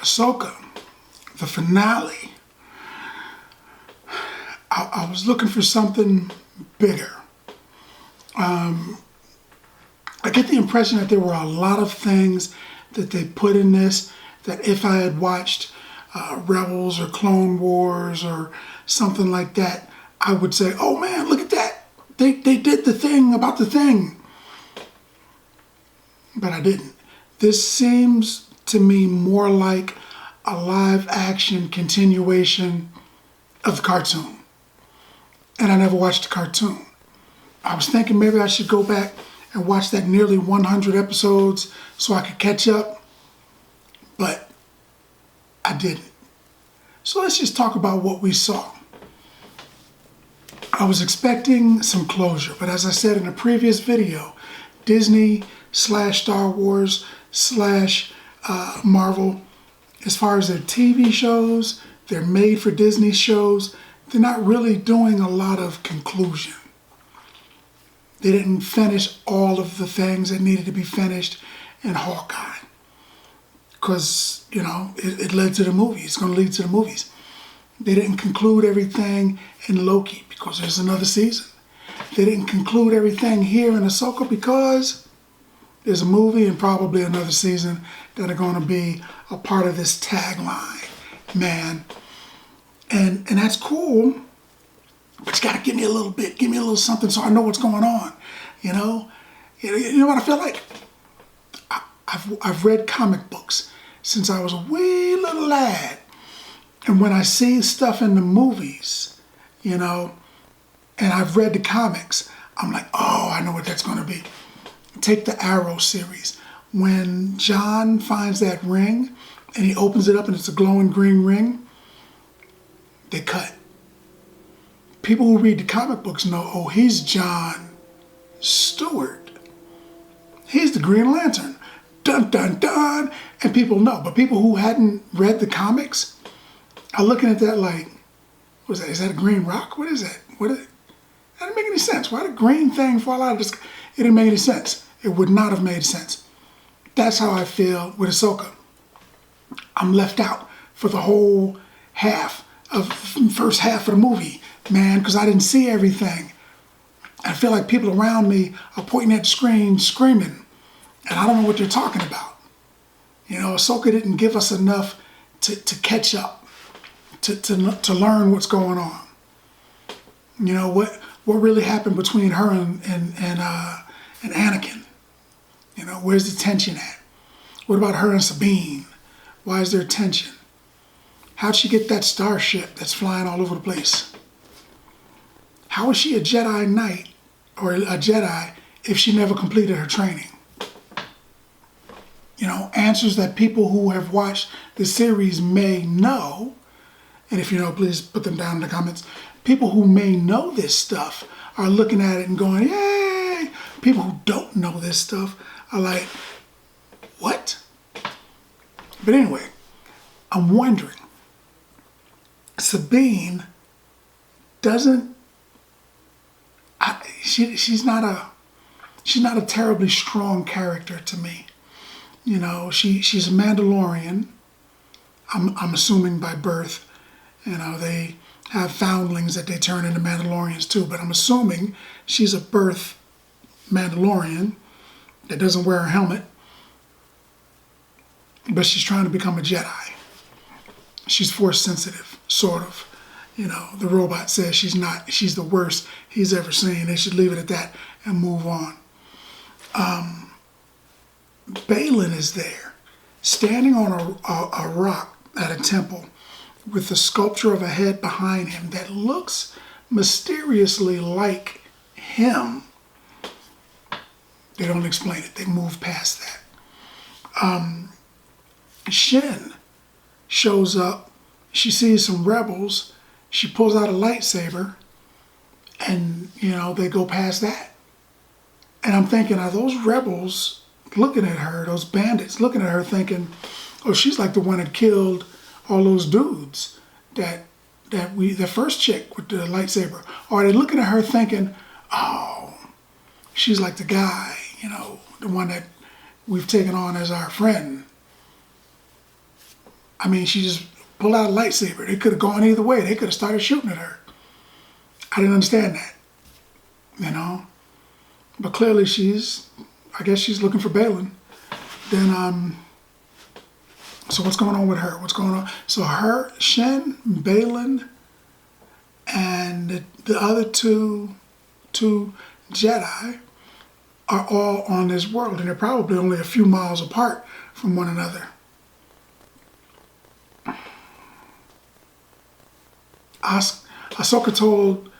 Ahsoka, the finale, I was looking for something bigger. I get the impression that there were a lot of things that they put in this that if I had watched Rebels or Clone Wars or something like that, I would say, oh man, look at that. They did the thing about the thing. But I didn't. This seems to me more like a live action continuation of the cartoon. And I never watched the cartoon. I was thinking maybe I should go back and watch that nearly 100 episodes so I could catch up, but I didn't. So let's just talk about what we saw. I was expecting some closure, but as I said in a previous video, Disney / Star Wars / Marvel, as far as their TV shows, their made for Disney shows, they're not really doing a lot of conclusion. They didn't finish all of the things that needed to be finished in Hawkeye. Because, you know, it led to the movies. It's going to lead to the movies. They didn't conclude everything in Loki because there's another season. They didn't conclude everything here in Ahsoka because there's a movie and probably another season that are going to be a part of this tagline, man. And that's cool, but you got to give me a little bit, give me a little something so I know what's going on, you know? You know what I feel like? I've read comic books since I was a wee little lad. And when I see stuff in the movies, you know, and I've read the comics, I'm like, oh, I know what that's going to be. Take the Arrow series. When John finds that ring and he opens it up and it's a glowing green ring, they cut. People who read the comic books know, oh, he's John Stewart. He's the Green Lantern. Dun, dun, dun. And people know. But people who hadn't read the comics are looking at that like, what is that? Is that a green rock? What is that? That didn't make any sense. Why did a green thing fall out of this? It didn't make any sense. It would not have made sense. That's how I feel with Ahsoka. I'm left out for the whole first half of the movie, man, because I didn't see everything. I feel like people around me are pointing at the screen, screaming, and I don't know what they're talking about. You know, Ahsoka didn't give us enough to catch up, to learn what's going on. You know, what really happened between her and Anakin? You know, where's the tension at? What about her and Sabine? Why is there tension? How'd she get that starship that's flying all over the place? How is she a Jedi Knight or a Jedi if she never completed her training? You know, answers that people who have watched the series may know, and if you know, please put them down in the comments. People who may know this stuff are looking at it and going, yay! People who don't know this stuff are like, what? But anyway, I'm wondering, Sabine doesn't, she's not a terribly strong character to me. You know, she's a Mandalorian, I'm assuming by birth. You know, they have foundlings that they turn into Mandalorians too, but I'm assuming she's a birth Mandalorian that doesn't wear a helmet, but she's trying to become a Jedi. She's force sensitive, sort of. You know, the robot says she's not. She's the worst he's ever seen. They should leave it at that and move on. Balin is there, standing on a rock at a temple with the sculpture of a head behind him that looks mysteriously like him. They don't explain it. They move past that. Shin shows up. She sees some rebels. She pulls out a lightsaber, and, you know, they go past that. And I'm thinking, are those rebels looking at her, those bandits looking at her thinking, oh, she's like the one that killed all those dudes, the first chick with the lightsaber? Or are they looking at her thinking, oh, she's like the guy, you know, the one that we've taken on as our friend? I mean, she just pulled out a lightsaber. They could have gone either way. They could have started shooting at her. I didn't understand that, you know. But clearly I guess she's looking for Balin. Then, so what's going on with her? What's going on? So her, Shen, Balin, and the other two Jedi are all on this world, and they're probably only a few miles apart from one another. Ahsoka told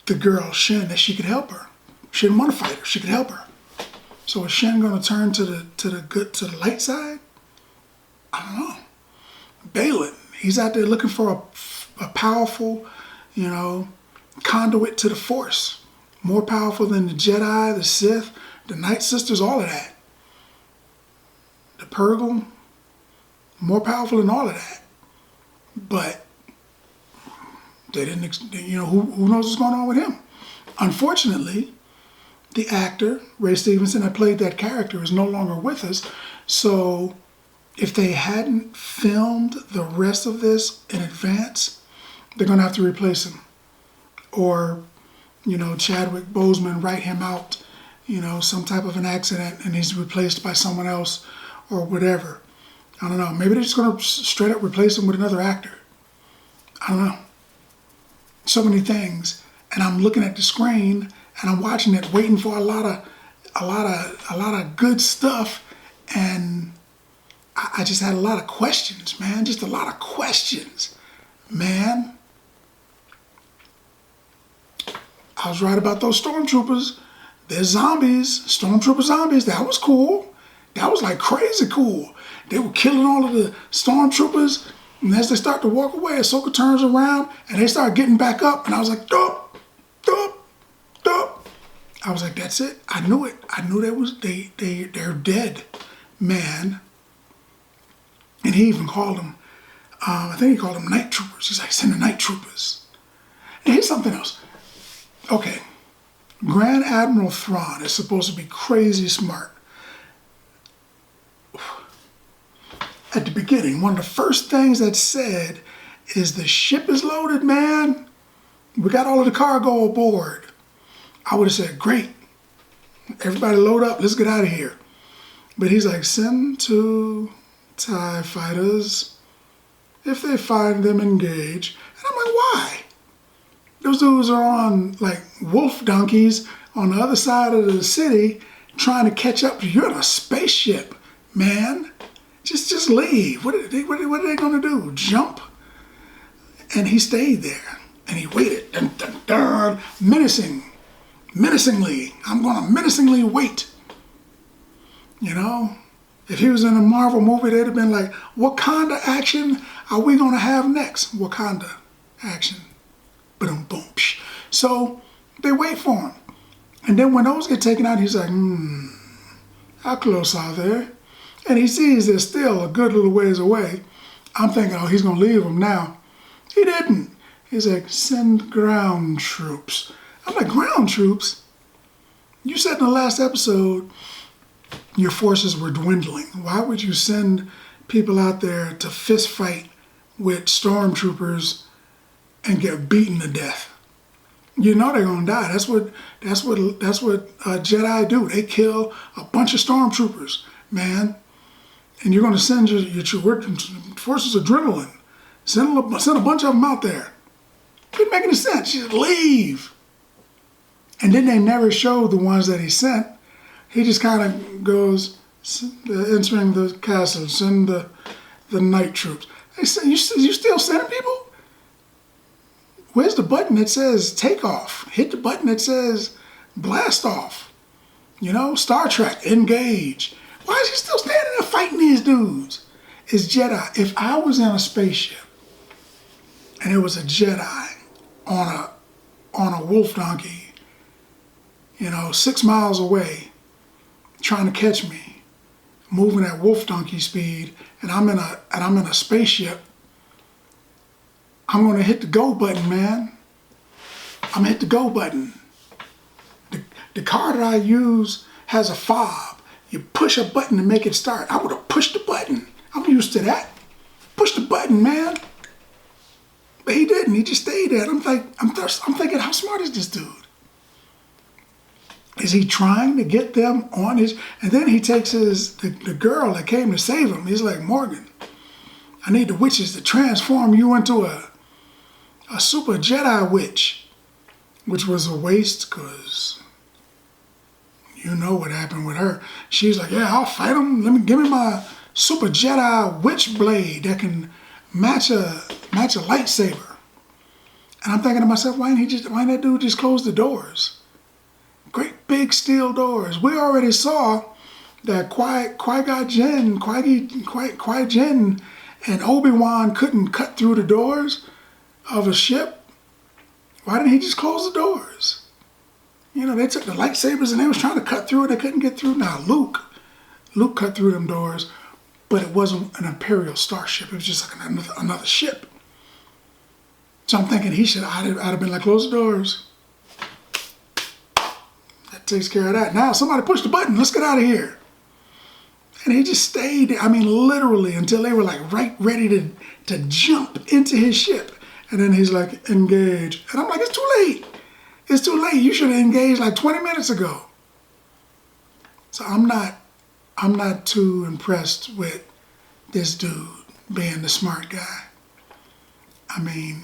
the girl, Shen, that she could help her. She didn't want to fight her. She could help her. So is Shen going to turn to the light side? I don't know. Balin, he's out there looking for a powerful, you know, conduit to the Force. More powerful than the Jedi, the Sith, the Night Sisters, all of that. The Purgle, more powerful than all of that. But they didn't, you know, who knows what's going on with him? Unfortunately, the actor, Ray Stevenson, that played that character, is no longer with us. So if they hadn't filmed the rest of this in advance, they're going to have to replace him. Or, you know, Chadwick Boseman write him out, you know, some type of an accident and he's replaced by someone else or whatever. I don't know. Maybe they're just going to straight up replace him with another actor. I don't know. So many things. And I'm looking at the screen and I'm watching it, waiting for a lot of good stuff. And I just had a lot of questions, man. Just a lot of questions, man. I was right about those stormtroopers. They're zombies, stormtrooper zombies. That was cool. That was like crazy cool. They were killing all of the stormtroopers. And as they start to walk away, Ahsoka turns around and they start getting back up. And I was like, dup, dup, dup. I was like, that's it. I knew it. I knew they're dead, man. And he even called them, I think he called them night troopers. He's like, send the night troopers. And here's something else. Okay, Grand Admiral Thrawn is supposed to be crazy smart. At the beginning, one of the first things that's said is the ship is loaded, man. We got all of the cargo aboard. I would have said, great. Everybody load up. Let's get out of here. But he's like, send 2 TIE fighters. If they find them, engage. And I'm like, why? Those dudes are on like wolf donkeys on the other side of the city trying to catch up. You're in a spaceship, man. Just leave. What are they going to do? Jump? And he stayed there. And he waited. Dun, dun, dun. Menacingly. I'm going to menacingly wait. You know? If he was in a Marvel movie, they'd have been like, what kind of action are we going to have next? Wakanda action. Boom, boom. Psh. So they wait for him. And then when those get taken out, he's like, how close are they? And he sees they're still a good little ways away. I'm thinking, oh, he's going to leave them now. He didn't. He's like, send ground troops. I'm like, ground troops? You said in the last episode your forces were dwindling. Why would you send people out there to fist fight with stormtroopers and get beaten to death? You know they're gonna die. That's what Jedi do. They kill a bunch of stormtroopers, man. And you're gonna send your forces adrenaline. Send a bunch of them out there. Didn't make any sense. You just leave. And then they never showed the ones that he sent. He just kind of goes, entering the castle, send the night troops. They said, you still sending people? Where's the button that says take off? Hit the button that says blast off. You know, Star Trek, engage. Why is he still standing there fighting these dudes? It's Jedi. If I was in a spaceship and it was a Jedi on a wolf donkey, you know, 6 miles away, trying to catch me, moving at wolf donkey speed, and I'm in a spaceship, I'm gonna hit the go button, man. I'm gonna hit the go button. The car that I use has a fob. You push a button to make it start. I would have pushed the button. I'm used to that. push the button, man. But he didn't. He just stayed there. I'm thinking, how smart is this dude? Is he trying to get them on his? And then he takes the girl that came to save him. He's like, Morgan, I need the witches to transform you into a super Jedi witch, which was a waste because you know what happened with her. She's like, yeah, I'll fight him. Give me my super Jedi witch blade that can match a lightsaber. And I'm thinking to myself, why didn't that dude just close the doors? Great big steel doors. We already saw that Qui-Gon and Obi-Wan couldn't cut through the doors of a ship. Why didn't he just close the doors? You know, they took the lightsabers and they was trying to cut through it. They couldn't get through. Now, Luke cut through them doors, but it wasn't an Imperial starship. It was just like another ship. So I'm thinking I'd have been like, close the doors. That takes care of that. Now somebody push the button. Let's get out of here. And he just stayed, literally until they were like right ready to jump into his ship. And then he's like, engage. And I'm like, it's too late. It's too late. You should have engaged like 20 minutes ago. So I'm not too impressed with this dude being the smart guy. I mean,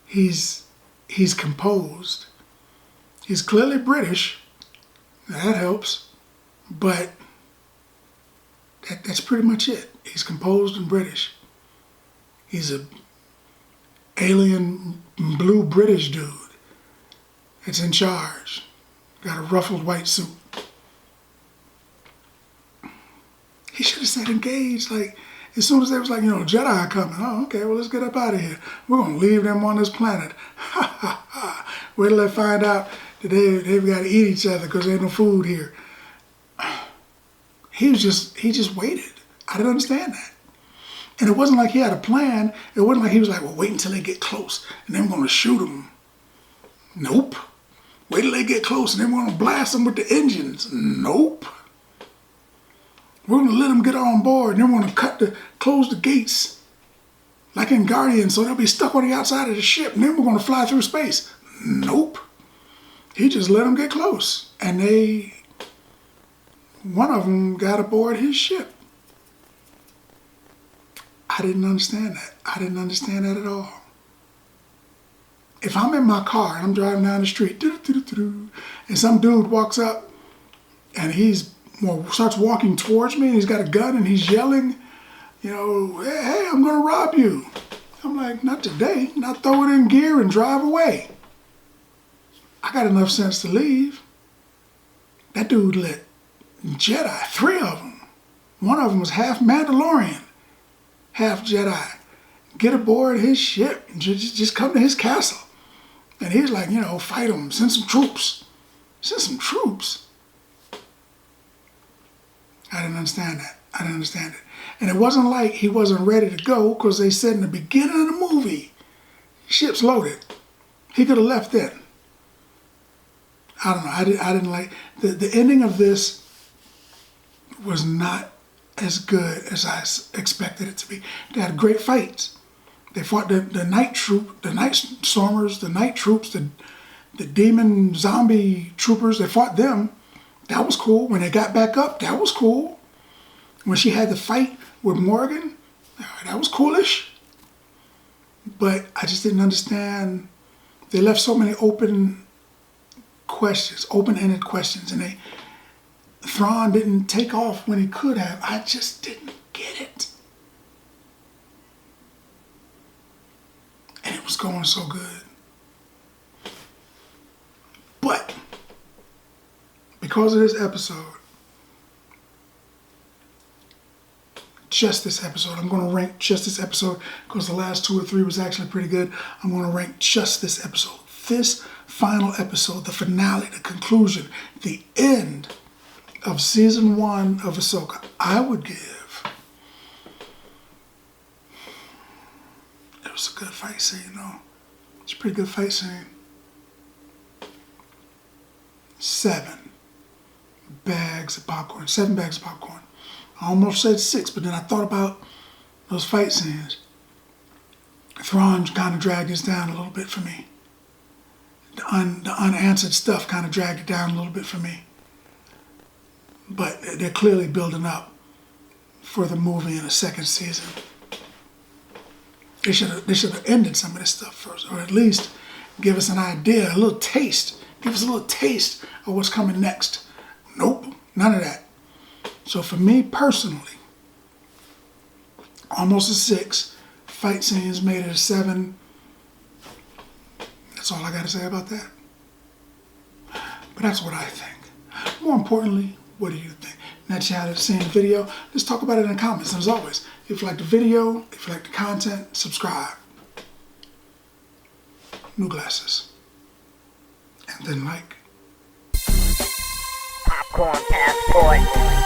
he's composed. He's clearly British. That helps. But that's pretty much it. He's composed and British. He's a alien blue British dude that's in charge. Got a ruffled white suit. He should have said engage. Like, as soon as they was like, Jedi are coming. Oh, okay, well, let's get up out of here. We're going to leave them on this planet. Ha, ha, ha. Wait till they find out that they've got to eat each other because there ain't no food here. He just waited. I didn't understand that. And it wasn't like he had a plan. It wasn't like he was like, well, wait until they get close and then we're going to shoot them. Nope. Wait till they get close and then we're going to blast them with the engines. Nope. We're going to let them get on board and then we're going to close the gates like in Guardians so they'll be stuck on the outside of the ship and then we're going to fly through space. Nope. He just let them get close and one of them got aboard his ship. I didn't understand that. I didn't understand that at all. If I'm in my car and I'm driving down the street, and some dude walks up and starts walking towards me and he's got a gun and he's yelling, hey, I'm going to rob you. I'm like, not today. Not throw it in gear and drive away. I got enough sense to leave. That dude let Jedi, 3 of them. One of them was half Mandalorian, half Jedi. Get aboard his ship and just come to his castle. And he's like, fight them, send some troops. Send some troops. I didn't understand that. I didn't understand it. And it wasn't like he wasn't ready to go because they said in the beginning of the movie, ship's loaded. He could have left then. I don't know. I didn't like the ending of this was not as good as I expected it to be. They had great fights. They fought the night stormers, the night troops, the demon zombie troopers. They fought them. That was cool. When they got back up, that was cool. When she had the fight with Morgan, that was coolish. But I just didn't understand. They left so many open-ended questions, and Thrawn didn't take off when he could have. I just didn't get it. And it was going so good. But because of this episode, I'm going to rank just this episode because the last 2 or 3 was actually pretty good. I'm going to rank just this episode. This final episode, the finale, the conclusion, the end of season 1 of Ahsoka, I would give. It was a good fight scene, though. It's a pretty good fight scene. 7 bags of popcorn. 7 bags of popcorn. I almost said 6, but then I thought about those fight scenes. Thrawn kind of dragged this down a little bit for me. The unanswered stuff kind of dragged it down a little bit for me. But they're clearly building up for the movie in a second season. They should have ended some of this stuff first, or at least give us an idea, a little taste. Give us a little taste of what's coming next. Nope, none of that. So for me personally, almost a 6. Fight scenes made it a 7. That's all I got to say about that. But that's what I think. More importantly, what do you think? Now that you have seen the video, let's talk about it in the comments. And as always, if you like the video, if you like the content, subscribe. New glasses. And then like. Popcorn passport.